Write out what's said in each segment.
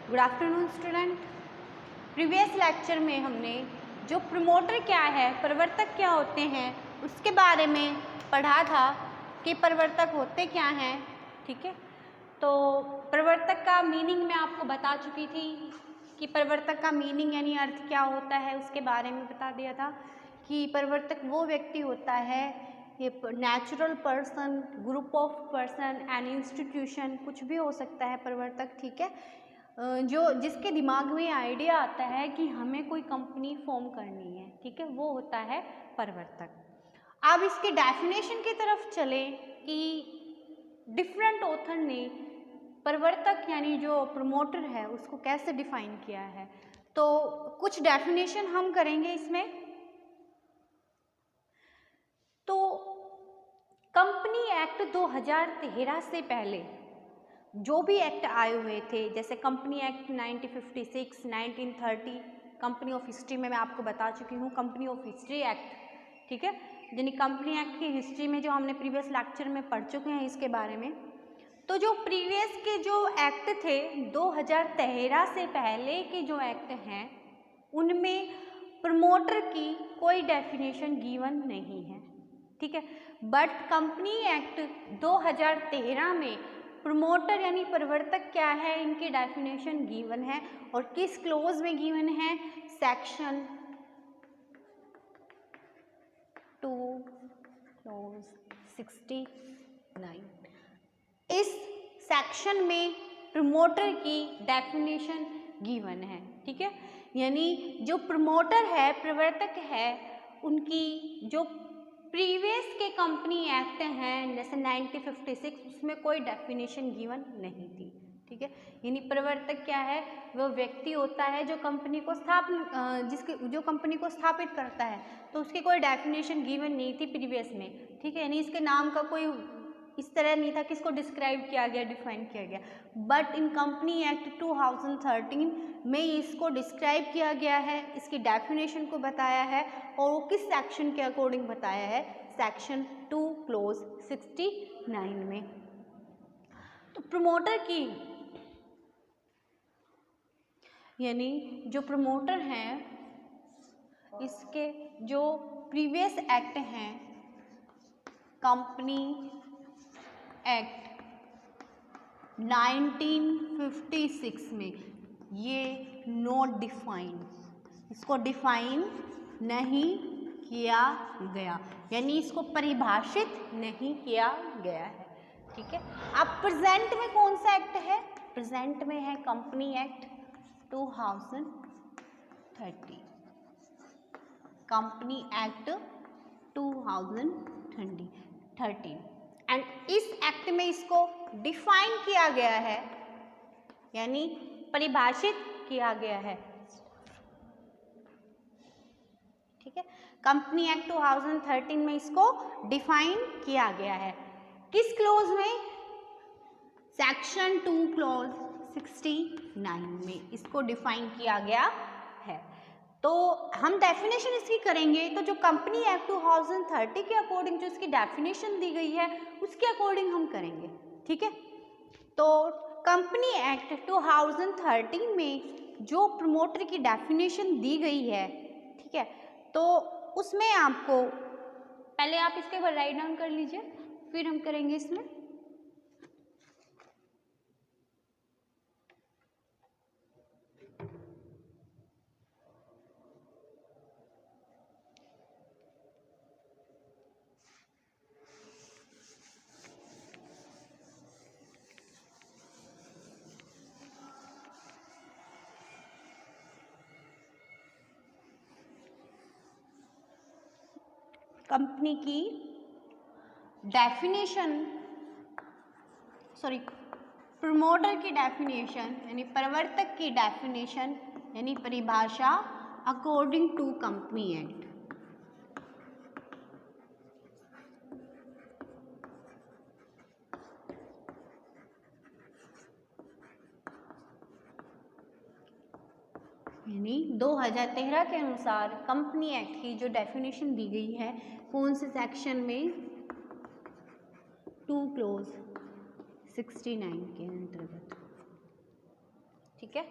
Good afternoon student. Previous lecture में हमने जो प्रमोटर क्या है, प्रवर्तक क्या होते हैं, उसके बारे में पढ़ा था कि प्रवर्तक होते क्या हैं। ठीक है, तो प्रवर्तक का मीनिंग मैं आपको बता चुकी थी कि प्रवर्तक का मीनिंग यानी अर्थ क्या होता है, उसके बारे में बता दिया था कि प्रवर्तक वो व्यक्ति होता है, ये natural person, group of person and institution, कुछ भी हो सकता है प्रवर्तक। ठीक है, जो जिसके दिमाग में आइडिया आता है कि हमें कोई कंपनी फॉर्म करनी है, ठीक है, वो होता है प्रवर्तक। अब इसके डेफिनेशन की तरफ चले कि डिफरेंट ऑथर ने प्रवर्तक यानी जो प्रमोटर है उसको कैसे डिफाइन किया है। तो कुछ डेफिनेशन हम करेंगे इसमें। तो कंपनी एक्ट 2013 से पहले जो भी एक्ट आए हुए थे, जैसे company act 1956, 1930, company of history में मैं आपको बता चुकी हूँ, कंपनी ऑफ हिस्ट्री एक्ट। ठीक है, यानी कंपनी एक्ट की हिस्ट्री में जो हमने प्रीवियस लेक्चर में पढ़ चुके हैं इसके बारे में। तो जो प्रीवियस के जो एक्ट थे 2013 से पहले के जो एक्ट हैं उनमें प्रमोटर की कोई डेफिनेशन गिवन नहीं है। ठीक है, बट कंपनी एक्ट 2013 में प्रमोटर यानी प्रवर्तक क्या है, इनकी डेफिनेशन गिवन है। और किस क्लोज में गिवन है? Section 2 close 69। इस सेक्शन में प्रमोटर की डेफिनेशन गिवन है। ठीक है, यानी जो प्रमोटर है, प्रवर्तक है, उनकी जो प्रीवियस के कंपनी एक्ट हैं जैसे 1956, उसमें कोई डेफिनेशन गिवन नहीं थी। ठीक है, यानी प्रवर्तक क्या है, वो व्यक्ति होता है जो कंपनी को जो कंपनी को स्थापित करता है, तो उसकी कोई डेफिनेशन गिवन नहीं थी प्रीवियस में। ठीक है, यानी इसके नाम का कोई इस तरह नहीं था कि इसको डिस्क्राइब किया गया, डिफाइन किया गया। बट इन कंपनी एक्ट 2013 में इसको डिस्क्राइब किया गया है, इसकी डेफिनेशन को बताया है, और वो किस सेक्शन के अकॉर्डिंग बताया है? सेक्शन 2 क्लोज 69 में। तो प्रमोटर की यानी जो प्रमोटर हैं, इसके जो प्रीवियस एक्ट हैं, कंपनी एक्ट 1956 में, ये नॉट डिफाइन, इसको डिफाइन नहीं किया गया, यानी इसको परिभाषित नहीं किया गया है। ठीक है, अब प्रेजेंट में कौन सा एक्ट है? प्रेजेंट में है company act 2030, company act 2013, and इस एक्ट में इसको डिफाइन किया गया है, यानी परिभाषित किया गया है। ठीक है, कंपनी एक्ट 2013 में इसको डिफाइन किया गया है। किस क्लोज में? सेक्शन 2 क्लोज 69 में इसको डिफाइन किया गया है। तो हम डेफिनेशन इसकी करेंगे, तो जो कंपनी एक्ट 2030 के अकॉर्डिंग जो इसकी डेफिनेशन दी गई है उसके अकॉर्डिंग हम करेंगे। ठीक है, तो कंपनी एक्ट 2013 में जो प्रमोटर की डेफिनेशन दी गई है, ठीक है, तो उसमें आपको पहले आप इसके ऊपर राइट डाउन कर लीजिए, फिर हम करेंगे इसमें। कंपनी की डेफिनेशन, प्रमोटर की डेफिनेशन यानी प्रवर्तक की डेफिनेशन यानी परिभाषा अकॉर्डिंग टू कंपनी एक्ट। यानी 2013 के अनुसार कंपनी एक्ट की जो डेफिनेशन दी गई है, कौन से सेक्शन में? 2 क्लोज 69 के अंतर्गत। ठीक, ठीक है।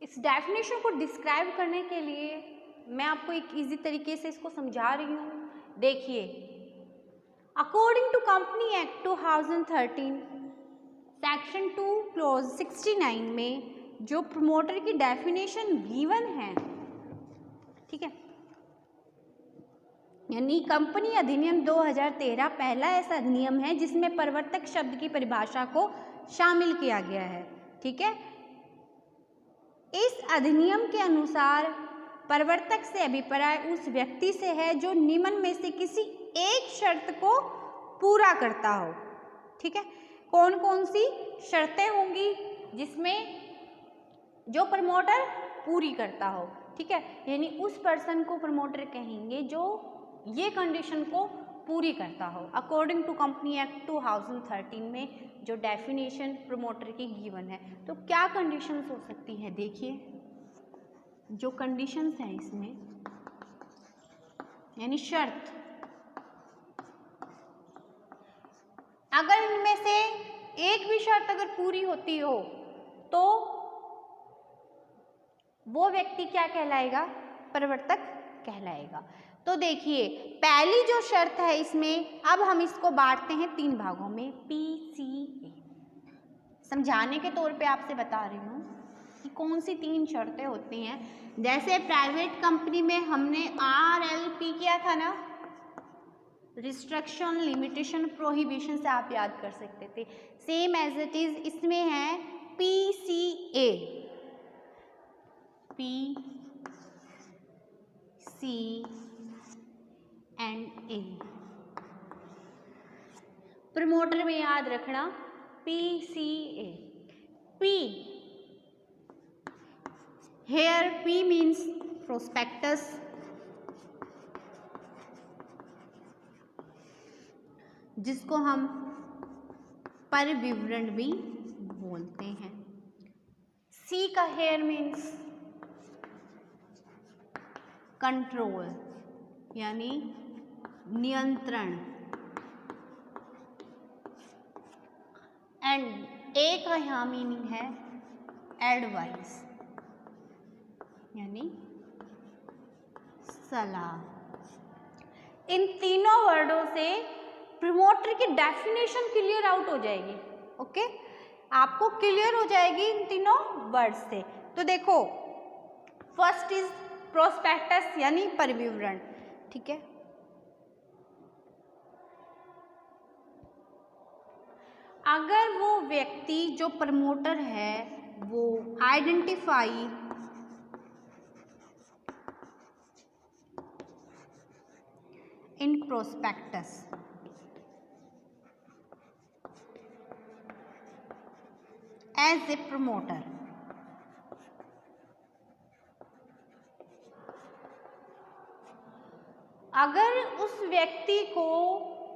इस डेफिनेशन को डिस्क्राइब करने के लिए मैं आपको एक इजी तरीके से इसको समझा रही हूँ। देखिए, according to company act 2013 section 2 clause 69 में जो प्रमोटर की डेफिनेशन गिवन है, ठीक है, यानी कंपनी अधिनियम 2013 पहला ऐसा अधिनियम है जिसमें प्रवर्तक शब्द की परिभाषा को शामिल किया गया है, ठीक है। इस अधिनियम के अनुसार प्रवर्तक से अभिप्राय उस व्यक्ति से है जो निम्न में से किसी एक शर्त को पूरा करता हो, ठीक है। कौन कौन सी शर्तें होंगी जिसमें जो प्रमोटर पूरी करता हो, ठीक है, यानी उस पर्सन को प्रमोटर कहेंगे जो ये कंडीशन को पूरी करता हो अकॉर्डिंग टू कंपनी एक्ट 2013 में जो डेफिनेशन प्रमोटर की गिवन है। तो क्या कंडीशंस हो सकती हैं, देखिए जो कंडीशंस हैं इसमें, यानी शर्त, अगर इनमें से एक भी शर्त अगर पूरी होती हो तो वो व्यक्ति क्या कहलाएगा, प्रवर्तक कहलाएगा। तो देखिए, पहली जो शर्त है इसमें, अब हम इसको बांटते हैं 3 भागों में, PCA। समझाने के तौर पे आपसे बता रही हूँ कि कौन सी 3 शर्तें होती हैं। जैसे प्राइवेट कंपनी में हमने RLP किया था ना, रिस्ट्रिक्शन, लिमिटेशन, प्रोहिबिशन से आप याद कर सकते थे। सेम एज इट इज इसमें है PCA, PCA। प्रमोटर में याद रखना PCA। P, here P means prospectus, जिसको हम परिविवरण भी बोलते हैं। C का हेयर मीन्स कंट्रोल, यानी नियंत्रण, एंड A का यहाँ मीनिंग है एडवाइस, यानी सलाह। इन तीनों वर्डों से प्रमोटर की डेफिनेशन क्लियर आउट हो जाएगी, ओके, आपको क्लियर हो जाएगी इन तीनों वर्ड से। तो देखो, फर्स्ट इज प्रोस्पेक्टस यानी परिविवरण, ठीक है। अगर वो व्यक्ति जो प्रमोटर है वो identify in prospectus as a promoter, अगर उस व्यक्ति को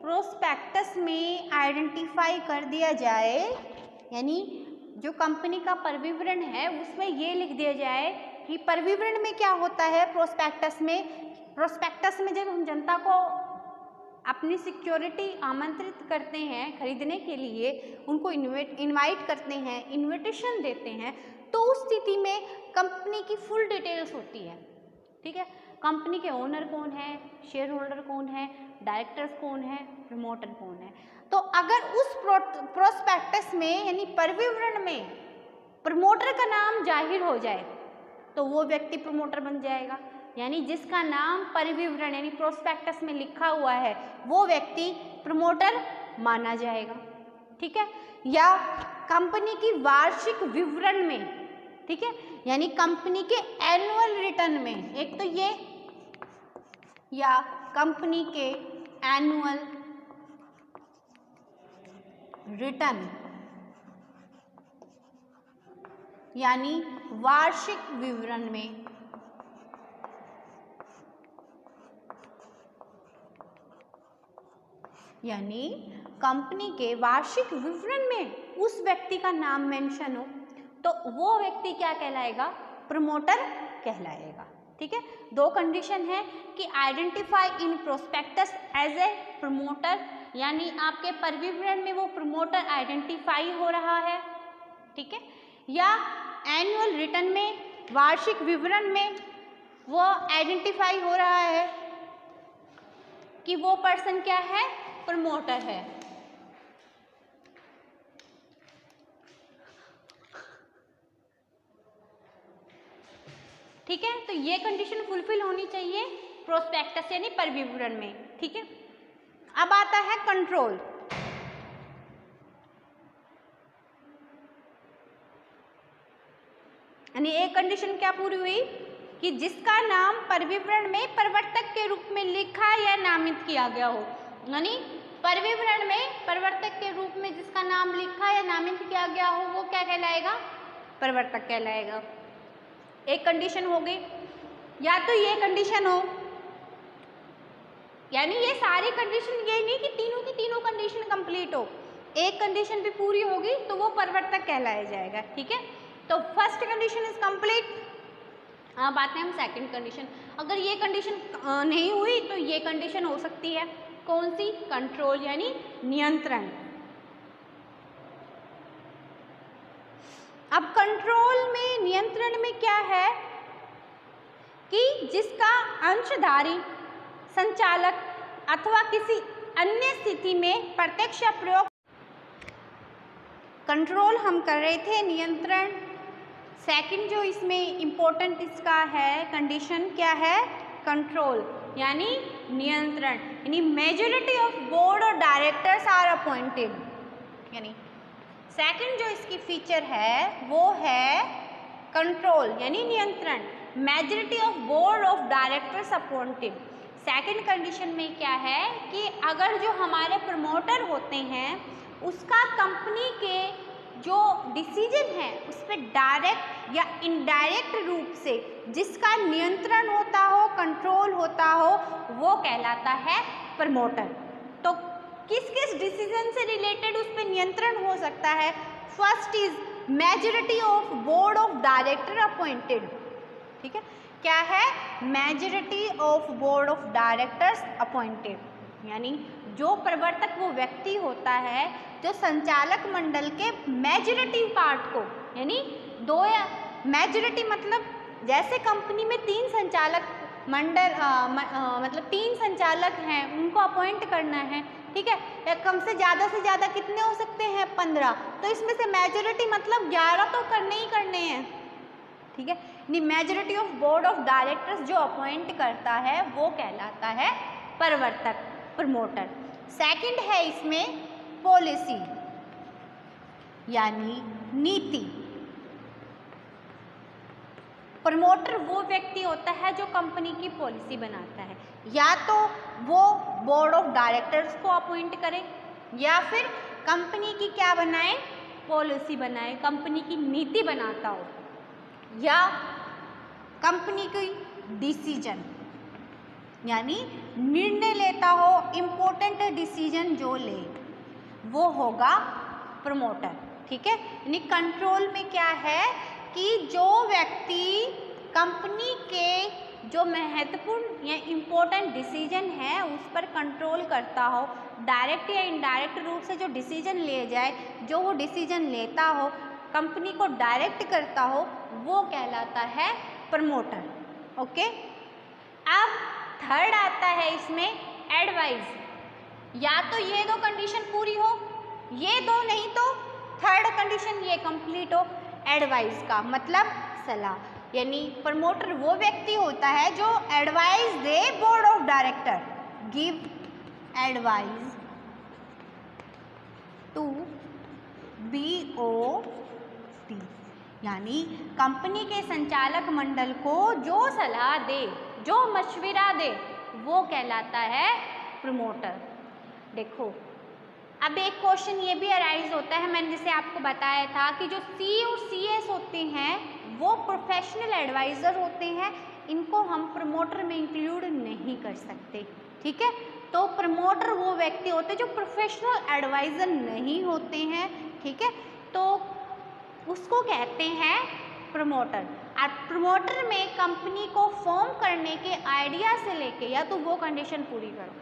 प्रोस्पेक्टस में आइडेंटिफाई कर दिया जाए, यानी जो कंपनी का परिविवरण है उसमें ये लिख दिया जाए कि परिविवरण में क्या होता है, प्रोस्पेक्टस में जब हम जनता को अपनी सिक्योरिटी आमंत्रित करते हैं खरीदने के लिए, उनको इनवाइट करते हैं, इनविटेशन देते हैं, तो उस स्थिति में कंपनी की फुल डिटेल्स होती है, ठीक है। कंपनी के ओनर कौन है, शेयर होल्डर कौन है, डायरेक्टर्स कौन है, प्रमोटर कौन है। तो अगर उस प्रोस्पेक्टस में यानी परिविवरण में प्रमोटर का नाम जाहिर हो जाए तो वो व्यक्ति प्रमोटर बन जाएगा, यानी जिसका नाम परिविवरण यानी प्रोस्पेक्टस में लिखा हुआ है वो व्यक्ति प्रमोटर माना जाएगा, ठीक है। या कंपनी की वार्षिक विवरण में, ठीक है, यानी कंपनी के एनुअल रिटर्न में, एक तो ये, या कंपनी के एनुअल रिटर्न यानी वार्षिक विवरण में, यानी कंपनी के वार्षिक विवरण में उस व्यक्ति का नाम मेंशन हो तो वो व्यक्ति क्या कहलाएगा, प्रमोटर कहलाएगा, ठीक है। 2 कंडीशन है कि identify in prospectus as a promoter यानी आपके परिविवरण में वो प्रमोटर आइडेंटिफाई हो रहा है, ठीक है, या एनुअल रिटर्न में, वार्षिक विवरण में वो आइडेंटिफाई हो रहा है कि वो पर्सन क्या है, प्रमोटर है। ठीक है, तो ये कंडीशन फुलफिल होनी चाहिए प्रोस्पेक्टस यानी परिविवरण में, ठीक है। अब आता है कंट्रोल। यानी एक कंडीशन क्या पूरी हुई कि जिसका नाम परिविवरण में प्रवर्तक के रूप में लिखा या नामित किया गया हो, यानी परिविवरण में प्रवर्तक के रूप में जिसका नाम लिखा या नामित किया गया हो वो क्या कहलाएगा, प्रवर्तक कहलाएगा। एक कंडीशन हो गई, या तो ये कंडीशन हो, यानी ये सारी कंडीशन, ये नहीं कि तीनों की तीनों कंडीशन कंप्लीट हो, एक कंडीशन भी पूरी होगी तो वो प्रवर्तक कहलाया जाएगा, ठीक है। तो फर्स्ट कंडीशन इज कंप्लीट। अब आते हैं हम सेकंड कंडीशन। अगर ये कंडीशन नहीं हुई तो ये कंडीशन हो सकती है, कौन सी, कंट्रोल यानी नियंत्रण। अब कंट्रोल में, नियंत्रण में क्या है कि जिसका अंशधारी, संचालक अथवा किसी अन्य स्थिति में प्रत्यक्ष या प्रयोग, कंट्रोल हम कर रहे थे, नियंत्रण। सेकंड जो इसमें इम्पोर्टेंट इसका है कंडीशन क्या है, कंट्रोल यानी नियंत्रण, यानी मेजॉरिटी ऑफ बोर्ड और डायरेक्टर्स आर अपॉइंटेड। यानी सेकंड जो इसकी फीचर है वो है कंट्रोल यानी नियंत्रण, majority of board of directors appointed. Second condition में क्या है कि अगर जो हमारे प्रमोटर होते हैं उसका कंपनी के जो डिसीजन है उस पर डायरेक्ट या इनडायरेक्ट रूप से जिसका नियंत्रण होता हो, कंट्रोल होता हो, वो कहलाता है प्रमोटर। तो किस किस डिसीजन से रिलेटेड उस पर नियंत्रण हो सकता है, first is majority of board of director appointed, ठीक है, क्या है, majority of board of directors appointed, यानी जो प्रवर्तक वो व्यक्ति होता है जो संचालक मंडल के मेजॉरिटी पार्ट को, यानी दो या मेजॉरिटी मतलब जैसे कंपनी में 3 संचालक मंडल मतलब 3 संचालक हैं उनको अपॉइंट करना है, ठीक है, या कम से ज़्यादा कितने हो सकते हैं, 15, तो इसमें से मेजॉरिटी मतलब 11 तो करने ही करने हैं, ठीक है। यानी majority of board of directors जो अपॉइंट करता है वो कहलाता है प्रवर्तक, प्रमोटर। सेकंड है इसमें पॉलिसी यानी नीति। प्रमोटर वो व्यक्ति होता है जो कंपनी की पॉलिसी बनाता है, या तो वो बोर्ड ऑफ डायरेक्टर्स को अपॉइंट करे या फिर कंपनी की क्या बनाए, पॉलिसी बनाए, कंपनी की नीति बनाता हो, या कंपनी की डिसीजन यानी निर्णय लेता हो, इम्पोर्टेंट डिसीजन जो ले वो होगा प्रमोटर, ठीक है। यानी कंट्रोल में क्या है कि जो व्यक्ति कंपनी के जो महत्वपूर्ण या इम्पोर्टेंट डिसीजन है उस पर कंट्रोल करता हो, डायरेक्ट या इनडायरेक्ट रूप से जो डिसीजन ले जाए, जो वो डिसीजन लेता हो, कंपनी को डायरेक्ट करता हो, वो कहलाता है प्रमोटर, ओके। अब थर्ड आता है इसमें एडवाइस। या तो ये 2 कंडीशन पूरी हो, ये 2 नहीं तो थर्ड कंडीशन ये कंप्लीट हो। एडवाइस का मतलब सलाह, यानी प्रमोटर वो व्यक्ति होता है जो एडवाइस दे board of director, give advice to BOD, यानी कंपनी के संचालक मंडल को जो सलाह दे, जो मशविरा दे, वो कहलाता है प्रमोटर। देखो अब एक क्वेश्चन ये भी अराइज होता है, मैंने जैसे आपको बताया था कि जो C और CS होते हैं वो प्रोफेशनल एडवाइज़र होते हैं, इनको हम प्रमोटर में इंक्लूड नहीं कर सकते, ठीक है। तो प्रमोटर वो व्यक्ति होते हैं जो प्रोफेशनल एडवाइज़र नहीं होते हैं, ठीक है, तो उसको कहते हैं प्रमोटर। और प्रमोटर में कंपनी को फॉर्म करने के आइडिया से लेके, या तो वो कंडीशन पूरी करो,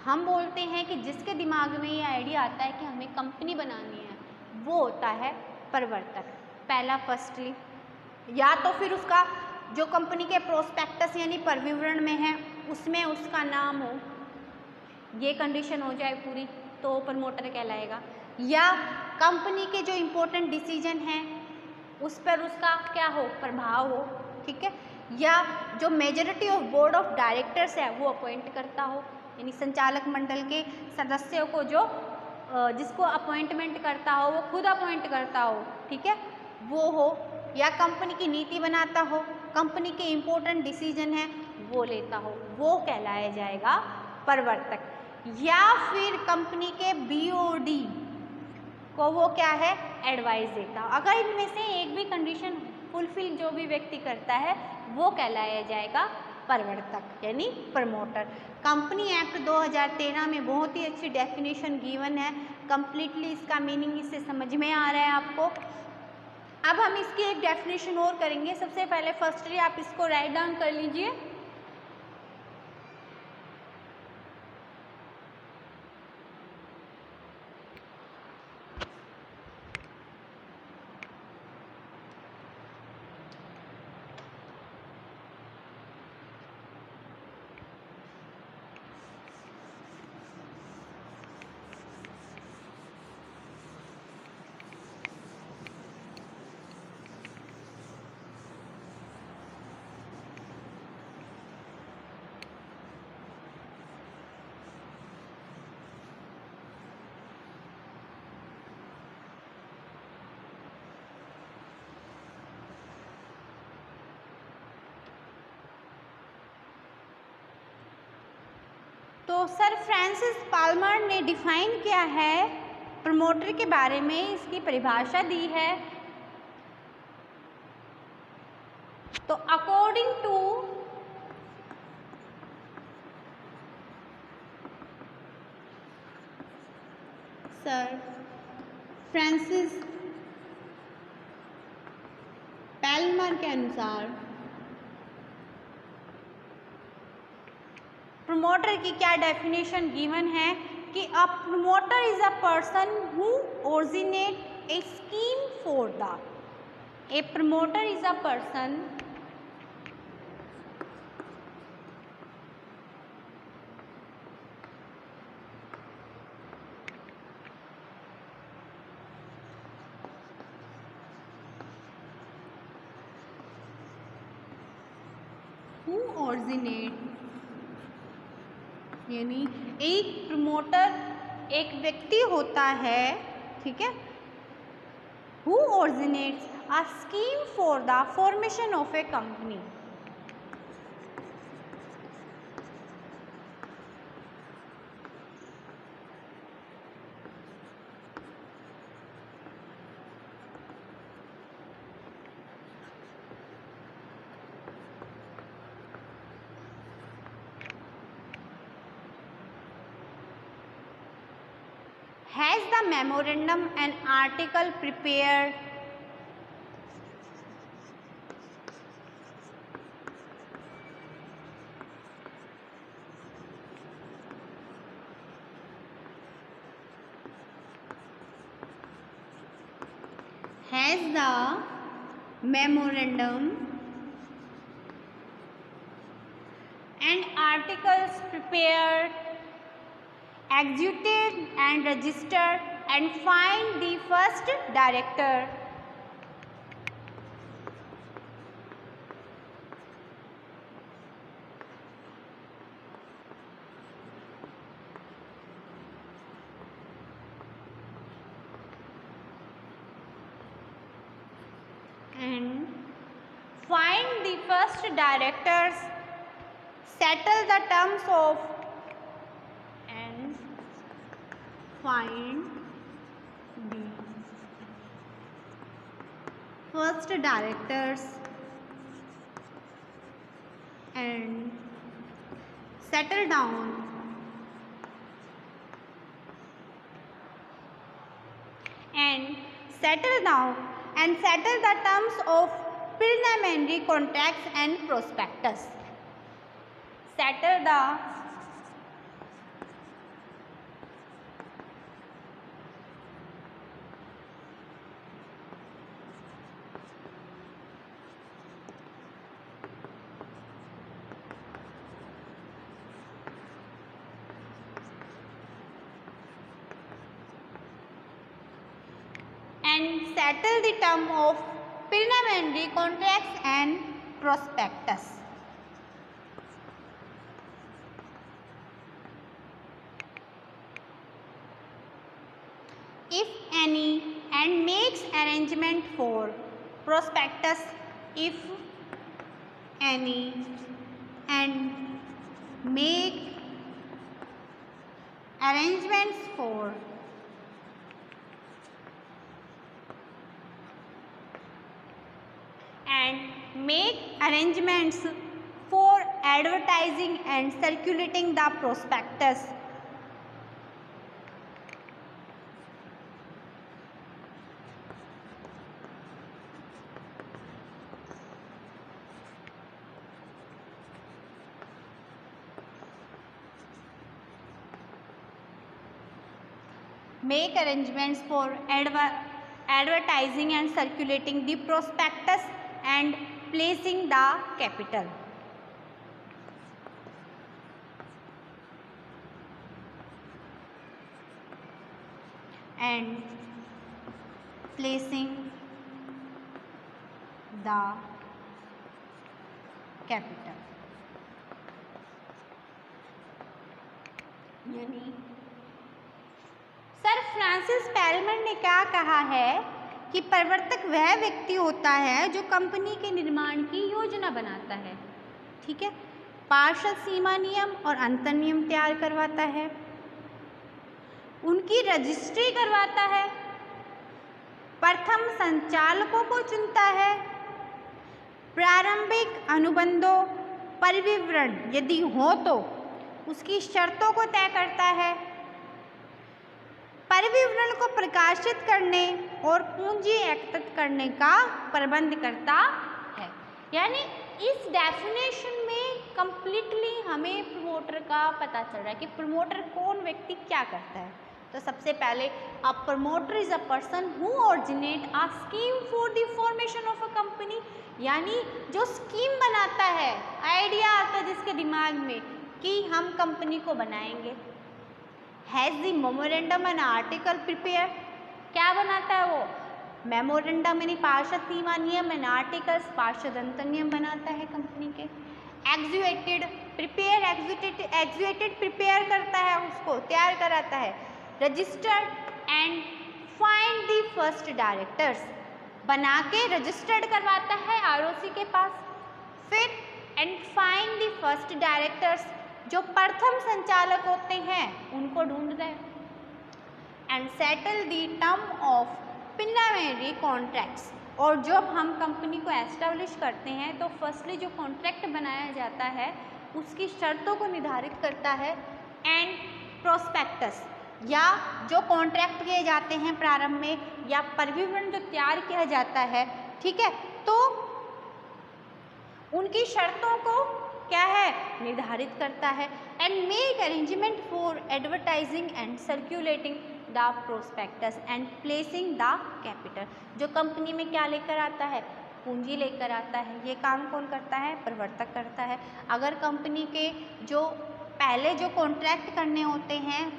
हम बोलते हैं कि जिसके दिमाग में ये आइडिया आता है कि हमें कंपनी बनानी है, वो होता है प्रवर्तक। पहला फर्स्टली, या तो फिर उसका जो कंपनी के प्रोस्पेक्टस यानी परिविवरण में है उसमें उसका नाम हो, ये कंडीशन हो जाए पूरी तो प्रमोटर कहलाएगा, या कंपनी के जो इम्पोर्टेंट डिसीजन हैं उस पर उसका क्या हो, प्रभाव हो, ठीक है, या जो majority of board of directors है वो अपॉइंट करता हो, यानी संचालक मंडल के सदस्यों को जो जिसको अपॉइंटमेंट करता हो वो खुद अपॉइंट करता हो, ठीक है, वो हो, या कंपनी की नीति बनाता हो, कंपनी के इम्पोर्टेंट डिसीजन है वो लेता हो, वो कहलाया जाएगा प्रवर्तक। या फिर कंपनी के बीओडी को वो क्या है, एडवाइस देता हो। अगर इनमें से एक भी कंडीशन फुलफिल जो भी व्यक्ति करता है वो कहलाया जाएगा प्रवर्तक यानी प्रमोटर। कंपनी एक्ट 2013 में बहुत ही अच्छी डेफिनेशन गिवन है, कंप्लीटली इसका मीनिंग इससे समझ में आ रहा है आपको। अब हम इसकी एक डेफिनेशन और करेंगे। सबसे पहले फर्स्टली आप इसको राइट डाउन कर लीजिए। तो सर फ्रांसिस पाल्मर ने डिफाइन किया है प्रमोटर के बारे में, इसकी परिभाषा दी है। तो according to sir Francis Palmer के अनुसार प्रमोटर की क्या डेफिनेशन गिवन है कि a promoter is a person who originate a scheme for the, a promoter is a person who originate, यानी एक प्रमोटर एक व्यक्ति होता है, ठीक है, who originates a scheme for the formation of a company. Has the memorandum and article prepared has the memorandum and articles prepared, executed and registered and find the first director. And find the first directors, settle the terms of, and find the first directors and settle down and settle the terms of preliminary contracts and prospectus. Settle the and settle the term of preliminary contracts and prospectus. If any, and makes arrangement for prospectus. If any, and make arrangements for advertising and circulating the prospectus. Make arrangements for advertising and circulating the prospectus and placing the capital. And placing the capital. यानी sir Francis पेलमैन ने क्या कहा है कि प्रवर्तक वह व्यक्ति होता है जो कंपनी के निर्माण की योजना बनाता है, ठीक है, पार्षद सीमा नियम और अंतर नियम तैयार करवाता है, उनकी रजिस्ट्री करवाता है, प्रथम संचालकों को चुनता है, प्रारंभिक अनुबंधों पर विवरण यदि हो तो उसकी शर्तों को तय करता है, परिविवरण को प्रकाशित करने और पूंजी एकत्रित करने का प्रबंध करता है। यानी इस डेफिनेशन में कंप्लीटली हमें प्रमोटर का पता चल रहा है कि प्रमोटर कौन व्यक्ति क्या करता है। तो सबसे पहले अ promoter is a person who originate a scheme for the formation of a company, यानी जो स्कीम बनाता है, आइडिया आता है जिसके दिमाग में कि हम कंपनी को बनाएंगे। Has the memorandum and article prepare, क्या बनाता है वो, मेमोरेंडम यानी पार्षद सीमा नियम एंड आर्टिकल्स पार्षद अंतर नियम बनाता है कंपनी के। एग्जीक्यूटेड प्रिपेयर, एग्जीक्यूटेड प्रिपेयर करता है, उसको तैयार कराता है। Registered and find the first directors, बना के रजिस्टर्ड करवाता है आरओसी के पास। फिर and find the first directors, जो प्रथम संचालक होते हैं उनको ढूंढते हैं। And settle the term of preliminary contracts, और जब हम कंपनी को एस्टेब्लिश करते हैं तो फर्स्टली जो कॉन्ट्रैक्ट बनाया जाता है उसकी शर्तों को निर्धारित करता है। एंड प्रोस्पेक्टस, या जो कॉन्ट्रैक्ट किए जाते हैं प्रारंभ में या परिविवरण जो तैयार किया जाता है, ठीक है, तो उनकी शर्तों को क्या है निर्धारित करता है। And make arrangement for advertising and circulating the prospectus and placing the capital, जो कंपनी में क्या लेकर आता है, पूंजी लेकर आता है। ये काम कौन करता है, प्रवर्तक करता है। अगर कंपनी के जो पहले जो कॉन्ट्रैक्ट करने होते हैं,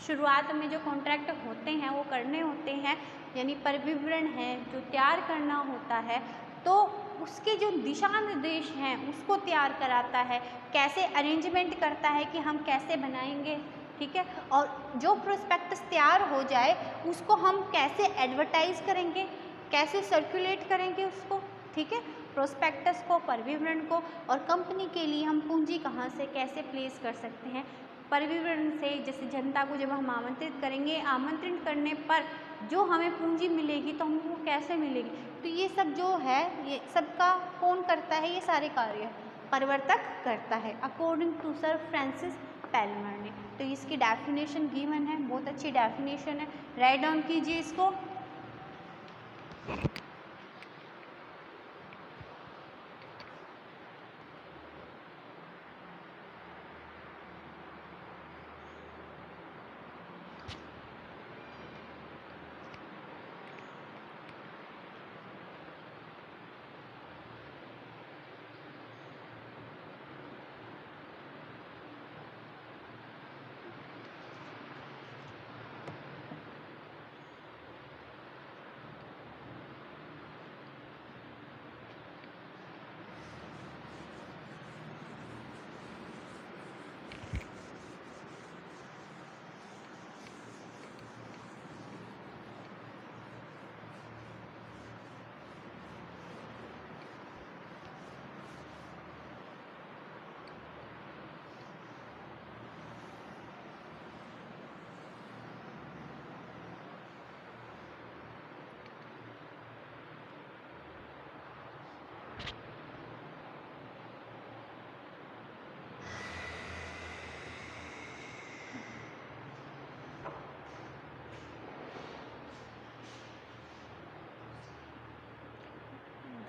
शुरुआत में जो कॉन्ट्रैक्ट होते हैं वो करने होते हैं, यानी परिविवरण है जो तैयार करना होता है, तो उसके जो दिशा निर्देश हैं उसको तैयार कराता है, कैसे अरेंजमेंट करता है कि हम कैसे बनाएंगे, ठीक है, और जो प्रोस्पेक्टस तैयार हो जाए उसको हम कैसे एडवर्टाइज करेंगे, कैसे सर्कुलेट करेंगे उसको, ठीक है, प्रोस्पेक्टस को, परिविवरण को, और कंपनी के लिए हम पूंजी कहाँ से कैसे प्लेस कर सकते हैं। परिविवरण से जैसे जनता को जब हम आमंत्रित करेंगे, आमंत्रित करने पर जो हमें पूंजी मिलेगी तो हमको कैसे मिलेगी, तो ये सब जो है ये सबका कौन करता है, ये सारे कार्य प्रवर्तक करता है अकॉर्डिंग टू सर फ्रांसिस पेलमैन ने। तो इसकी डेफिनेशन गिवन है, बहुत अच्छी डेफिनेशन है, राइट डाउन कीजिए इसको।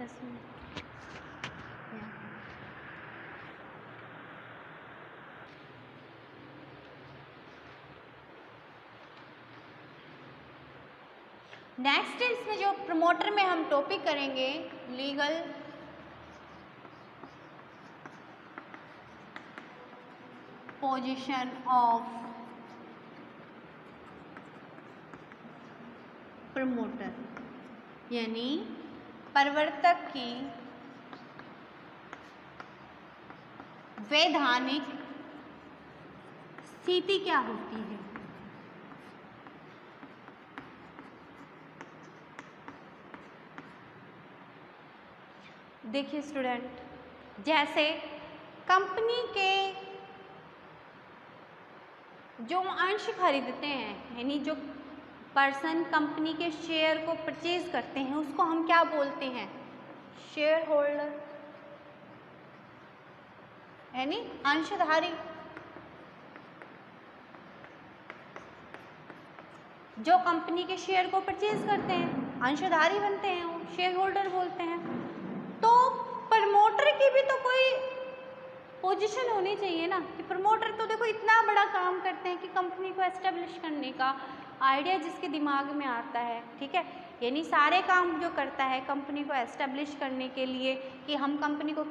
इसमें नेक्स्ट इसमें जो प्रमोटर में हम टॉपिक करेंगे लीगल पोजीशन ऑफ प्रमोटर, यानी प्रवर्तक की वैधानिक स्थिति क्या होती है। देखिए स्टूडेंट, जैसे कंपनी के जो अंश खरीदते हैं, यानी जो पर्सन कंपनी के शेयर को परचेज करते हैं, उसको हम क्या बोलते हैं, शेयर होल्डर, यानी अंशधारी। जो कंपनी के शेयर को परचेज करते हैं अंशधारी बनते हैं, वो शेयर होल्डर बोलते हैं। तो प्रमोटर की भी तो कोई पोजीशन होनी चाहिए ना, कि प्रमोटर तो देखो इतना बड़ा काम करते हैं कि कंपनी को एस्टेब्लिश करने का आइडिया जिसके दिमाग में आता है, ठीक है, यानी सारे काम जो करता है कंपनी को एस्टेब्लिश करने के लिए कि हम कंपनी को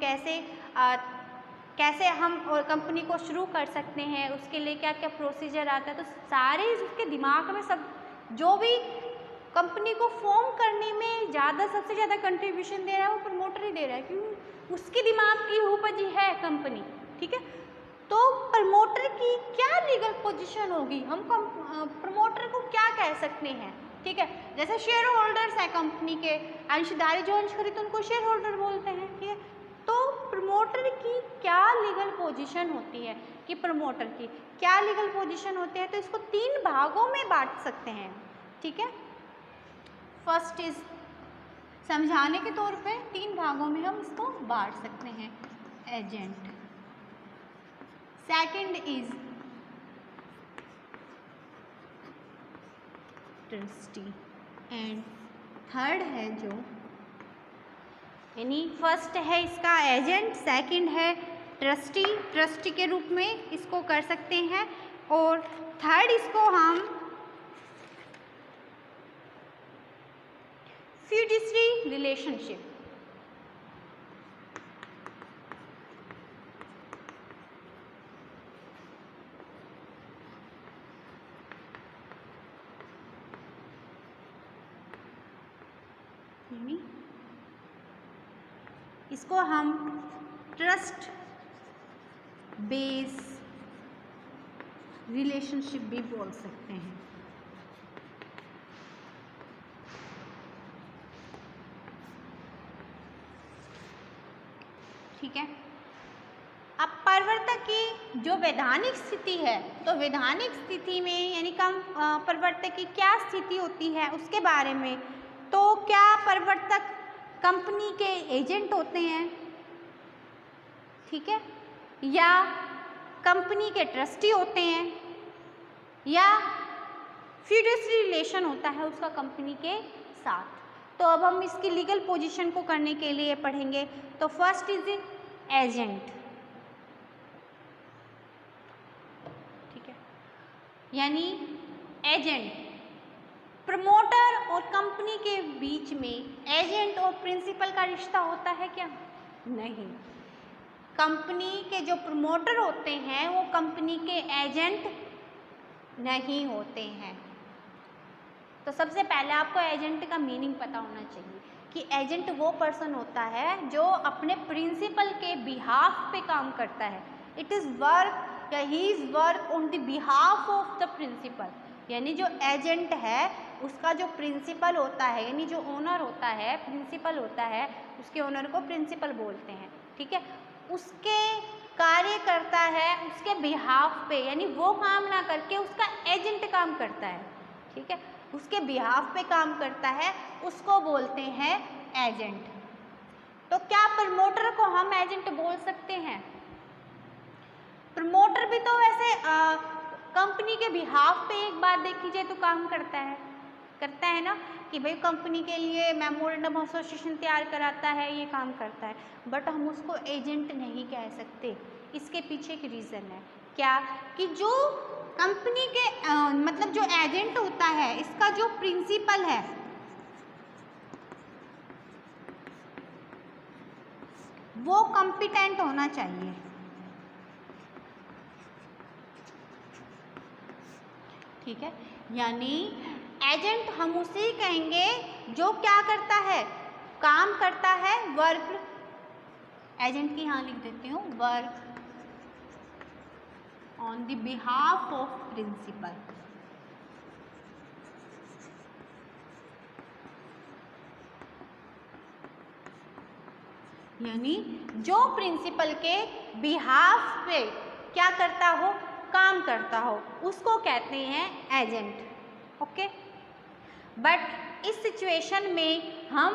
कैसे हम और कंपनी को शुरू कर सकते हैं, उसके लिए क्या क्या प्रोसीजर आता है, तो सारे उसके दिमाग में सब जो भी कंपनी को फॉर्म करने में सबसे ज़्यादा कंट्रीब्यूशन दे रहा है वो प्रमोटर ही दे रहा है, क्योंकि उसके दिमाग की उपजी है कंपनी, ठीक है। तो प्रमोटर की क्या लीगल पोजीशन होगी, हम प्रमोटर को क्या कह सकते हैं, ठीक है। जैसे शेयर होल्डर्स है कंपनी के, अंशधारी जो अंश खरीदते उनको शेयर होल्डर बोलते हैं, ठीक है। तो प्रमोटर की क्या लीगल पोजीशन होती है, कि प्रमोटर की क्या लीगल पोजीशन होती है, तो इसको 3 भागों में बांट सकते हैं, ठीक है। फर्स्ट इज, समझाने के तौर पे 3 भागों में हम इसको बांट सकते हैं, agent. Second is trustee, and third है जो, यानी फर्स्ट है इसका एजेंट, सेकंड है ट्रस्टी के रूप में इसको कर सकते हैं, और थर्ड इसको हम फिड्यूशरी रिलेशनशिप, यानी इसको हम ट्रस्ट बेस रिलेशनशिप भी बोल सकते हैं। ठीक है। अब प्रवर्तक की जो वैधानिक स्थिति है, तो वैधानिक स्थिति में यानी प्रवर्तक की क्या स्थिति होती है उसके बारे में, तो क्या प्रवर्तक कंपनी के एजेंट होते हैं, ठीक है, या कंपनी के ट्रस्टी होते हैं, या फिड्यूशरी रिलेशन होता है उसका कंपनी के साथ। तो अब हम इसकी लीगल पोजीशन को करने के लिए पढ़ेंगे। तो फर्स्ट इज एजेंट, ठीक है, यानी एजेंट प्रमोटर और कंपनी के बीच में एजेंट और प्रिंसिपल का रिश्ता होता है क्या? नहीं। कंपनी के जो प्रमोटर होते हैं वो कंपनी के एजेंट नहीं होते हैं। तो सबसे पहले आपको एजेंट का मीनिंग पता होना चाहिए कि एजेंट वो पर्सन होता है जो अपने प्रिंसिपल के बिहाफ पे काम करता है। इट इज़ वर्क या he is work on the behalf of the principal, यानी जो एजेंट है उसका जो प्रिंसिपल होता है, यानी जो ओनर होता है, प्रिंसिपल होता है, उसके ओनर को प्रिंसिपल बोलते हैं, ठीक है। उसके कार्य करता है उसके बिहाफ पे, यानी वो काम ना करके उसका एजेंट काम करता है, ठीक है, उसके बिहाफ पे काम करता है, उसको बोलते हैं एजेंट। तो क्या प्रमोटर को हम एजेंट बोल सकते हैं? प्रमोटर भी तो वैसे कंपनी के बिहाफ पे एक बात देखी जाए तो काम करता है, करता है ना कि भाई कंपनी के लिए मेमोरेंडम ऑफ एसोसिएशन तैयार कराता है, ये काम करता है, बट हम उसको एजेंट नहीं कह सकते। इसके पीछे एक रीज़न है क्या, कि जो कंपनी के मतलब जो एजेंट होता है, इसका जो प्रिंसिपल है वो कॉम्पिटेंट होना चाहिए। ठीक है, यानी एजेंट हम उसे कहेंगे जो क्या करता है, काम करता है, वर्क। एजेंट की यहाँ लिख देती हूँ, work on the behalf of principal. यानी जो प्रिंसिपल के बिहाफ पे क्या करता हो, काम करता हो, उसको कहते हैं एजेंट। ओके, बट इस सिचुएशन में हम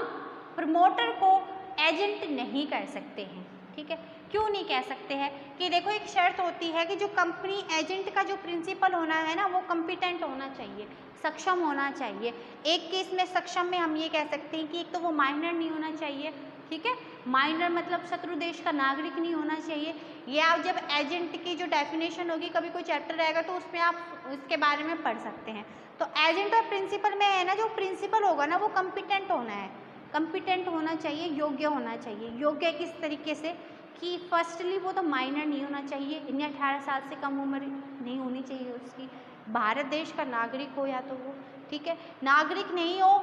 प्रमोटर को एजेंट नहीं कह सकते हैं। ठीक है, क्यों नहीं कह सकते हैं, कि देखो एक शर्त होती है कि जो कंपनी एजेंट का जो प्रिंसिपल होना है ना, वो कॉम्पिटेंट होना चाहिए, सक्षम होना चाहिए। एक केस में सक्षम में हम ये कह सकते हैं कि एक तो वो माइनर नहीं होना चाहिए। ठीक है, माइनर मतलब शत्रु देश का नागरिक नहीं होना चाहिए। ये आप जब एजेंट की जो डेफिनेशन होगी, कभी कोई चैप्टर रहेगा तो उसमें आप उसके बारे में पढ़ सकते हैं। तो एजेंट और प्रिंसिपल में है ना, जो प्रिंसिपल होगा ना वो कॉम्पिटेंट होना है, कॉम्पिटेंट होना चाहिए, योग्य होना चाहिए। योग्य किस तरीके से, कि फर्स्टली वो तो माइनर नहीं होना चाहिए, यानी 18 साल से कम उम्र नहीं होनी चाहिए उसकी, भारत देश का नागरिक हो या तो वो। ठीक है, नागरिक नहीं हो,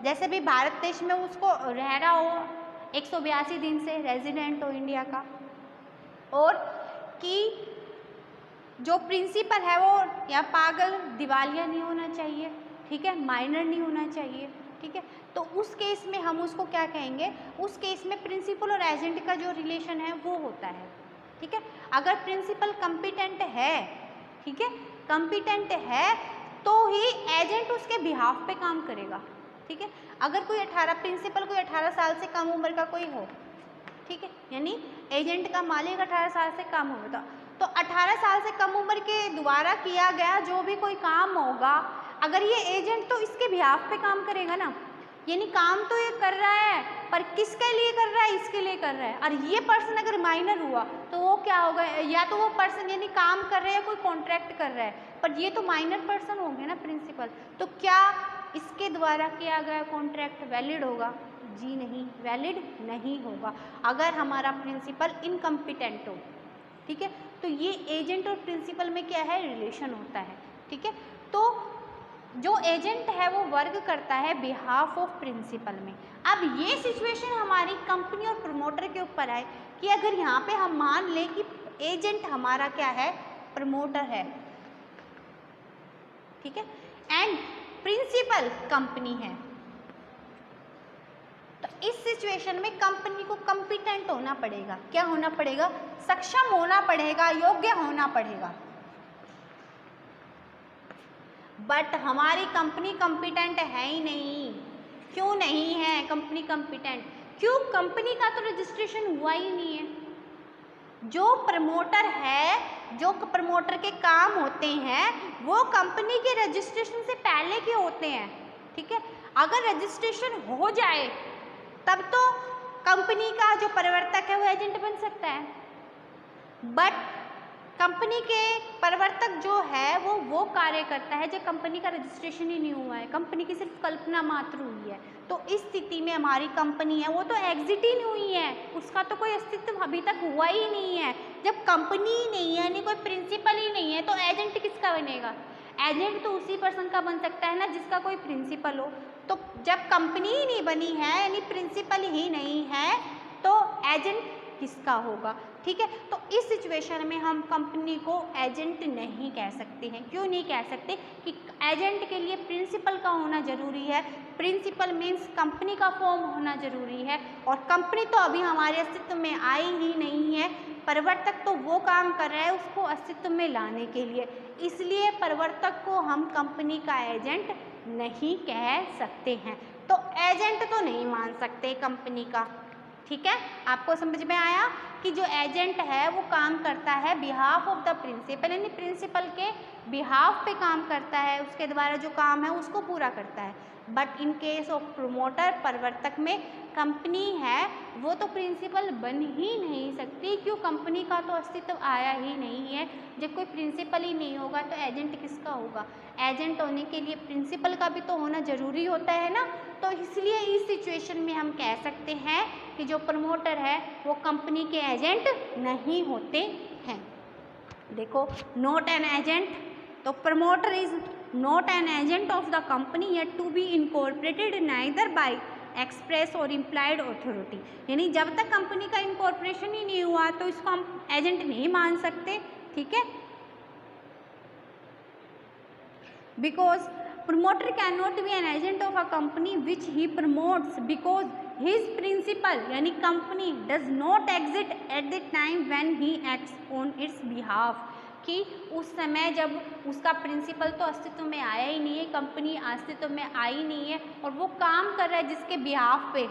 जैसे भी भारत देश में उसको रह रहा हो 182 दिन से, रेजिडेंट हो इंडिया का, और कि जो प्रिंसिपल है वो या पागल दिवालिया नहीं होना चाहिए। ठीक है, माइनर नहीं होना चाहिए। ठीक है, तो उस केस में हम उसको क्या कहेंगे, उस केस में प्रिंसिपल और एजेंट का जो रिलेशन है वो होता है। ठीक है, अगर प्रिंसिपल कॉम्पिटेंट है, ठीक है, कॉम्पिटेंट है तो ही एजेंट उसके बिहाफ पे काम करेगा। ठीक है, अगर कोई 18 प्रिंसिपल कोई 18 साल से कम उम्र का कोई हो, ठीक है, यानी एजेंट का मालिक 18 साल से कम होगा, तो 18 साल से कम उम्र के द्वारा किया गया जो भी कोई काम होगा, अगर ये एजेंट तो इसके बिहाफ पे काम करेगा ना, यानी काम तो ये कर रहा है पर किसके लिए कर रहा है, इसके लिए कर रहा है। और ये पर्सन अगर माइनर हुआ तो वो क्या होगा, या तो वो पर्सन यानी काम कर रहा है, कोई कॉन्ट्रैक्ट कर रहा है, पर ये तो माइनर पर्सन हो गया ना प्रिंसिपल, तो क्या इसके द्वारा किया गया कॉन्ट्रैक्ट वैलिड होगा? जी नहीं, वैलिड नहीं होगा अगर हमारा प्रिंसिपल इनकम्पिटेंट हो। ठीक है, तो ये एजेंट और प्रिंसिपल में क्या है, रिलेशन होता है। ठीक है, तो जो एजेंट है वो वर्क करता है बिहाफ ऑफ प्रिंसिपल में। अब ये सिचुएशन हमारी कंपनी और प्रमोटर के ऊपर है कि अगर यहाँ पे हम मान लें कि एजेंट हमारा क्या है, प्रमोटर है, ठीक है, एंड प्रिंसिपल कंपनी है, तो इस सिचुएशन में कंपनी को कॉम्पिटेंट होना पड़ेगा। क्या होना पड़ेगा? सक्षम होना पड़ेगा, योग्य होना पड़ेगा। बट हमारी कंपनी कॉम्पिटेंट है ही नहीं। क्यों नहीं है कंपनी कॉम्पिटेंट? क्यों? कंपनी का तो रजिस्ट्रेशन हुआ ही नहीं है। जो प्रमोटर है, जो प्रमोटर के काम होते हैं वो कंपनी के रजिस्ट्रेशन से पहले के होते हैं। ठीक है, अगर रजिस्ट्रेशन हो जाए तब तो कंपनी का जो प्रवर्तक है वो एजेंट बन सकता है, बट कंपनी के प्रवर्तक जो है वो कार्य करता है जब कंपनी का रजिस्ट्रेशन ही नहीं हुआ है, कंपनी की सिर्फ कल्पना मात्र हुई है। तो इस स्थिति में हमारी कंपनी है वो तो एग्जिट ही नहीं हुई है, उसका तो कोई अस्तित्व अभी तक हुआ ही नहीं है। जब कंपनी ही नहीं है, यानी कोई प्रिंसिपल ही नहीं है, तो एजेंट किसका बनेगा? एजेंट तो उसी पर्सन का बन सकता है ना जिसका कोई प्रिंसिपल हो। तो जब कंपनी ही नहीं बनी है, यानी प्रिंसिपल ही नहीं है, तो एजेंट किसका होगा? ठीक है, तो इस सिचुएशन में हम कंपनी को एजेंट नहीं कह सकते हैं। क्यों नहीं कह सकते? कि एजेंट के लिए प्रिंसिपल का होना जरूरी है, प्रिंसिपल मीन्स कंपनी का फॉर्म होना जरूरी है, और कंपनी तो अभी हमारे अस्तित्व में आई ही नहीं है, प्रवर्तक तो वो काम कर रहा है उसको अस्तित्व में लाने के लिए, इसलिए प्रवर्तक को हम कंपनी का एजेंट नहीं कह सकते हैं। तो एजेंट तो नहीं मान सकते कंपनी का। ठीक है, आपको समझ में आया कि जो एजेंट है वो काम करता है बिहाफ ऑफ द प्रिंसिपल, यानी प्रिंसिपल के बिहाफ पे काम करता है, उसके द्वारा जो काम है उसको पूरा करता है। But in case of promoter, प्रवर्तक में कंपनी है वो तो प्रिंसिपल बन ही नहीं सकती। क्यों? कंपनी का तो अस्तित्व आया ही नहीं है। जब कोई प्रिंसिपल ही नहीं होगा तो एजेंट किसका होगा? एजेंट होने के लिए प्रिंसिपल का भी तो होना जरूरी होता है ना। तो इसलिए इस सिचुएशन में हम कह सकते हैं कि जो प्रमोटर है वो कंपनी के एजेंट नहीं होते हैं। देखो, नॉट एन एजेंट, तो promoter is not an agent of the company yet to be incorporated neither by express और इम्प्लाइड अथॉरिटी। यानी जब तक कंपनी का इनकॉर्पोरेशन ही नहीं हुआ तो इसको हम एजेंट नहीं मान सकते। ठीक है, because promoter cannot be an agent of a company which he promotes because his principal यानी company does not exist at the time when he acts on its behalf। कि उस समय जब उसका प्रिंसिपल तो अस्तित्व में आया ही नहीं है, कंपनी अस्तित्व में आई नहीं है और वो काम कर रहा है जिसके बिहाफ पे।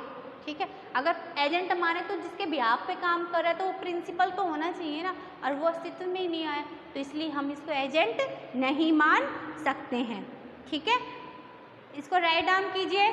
ठीक है, अगर एजेंट माने तो जिसके बिहाफ पे काम कर रहा है तो वो प्रिंसिपल तो होना चाहिए ना, और वो अस्तित्व में ही नहीं आया तो इसलिए हम इसको एजेंट नहीं मान सकते हैं। ठीक है, इसको राइट डाउन कीजिए।